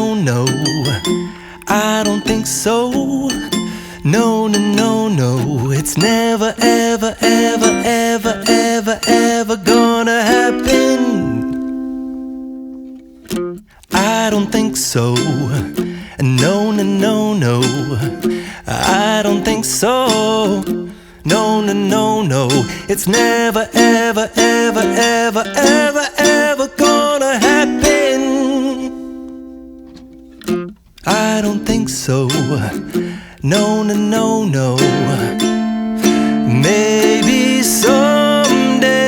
no, no, I don't think so. No, no, no, no, it's never, ever, ever, ever, ever, ever gonna happen. I don't think so. No, no, no, no, I don't think so. No, no, no, no, it's never, ever, ever, ever, ever, ever gonna happen. I don't think so. No, no, no, no. Maybe someday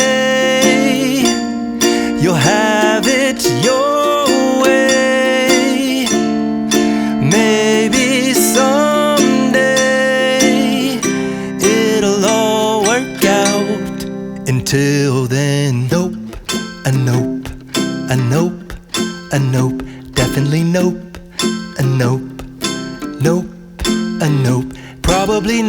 you'll have it your way. Maybe someday it'll all work out. Until then, nope, a nope, a nope, a nope, definitely nope, a nope, nope, a nope, probably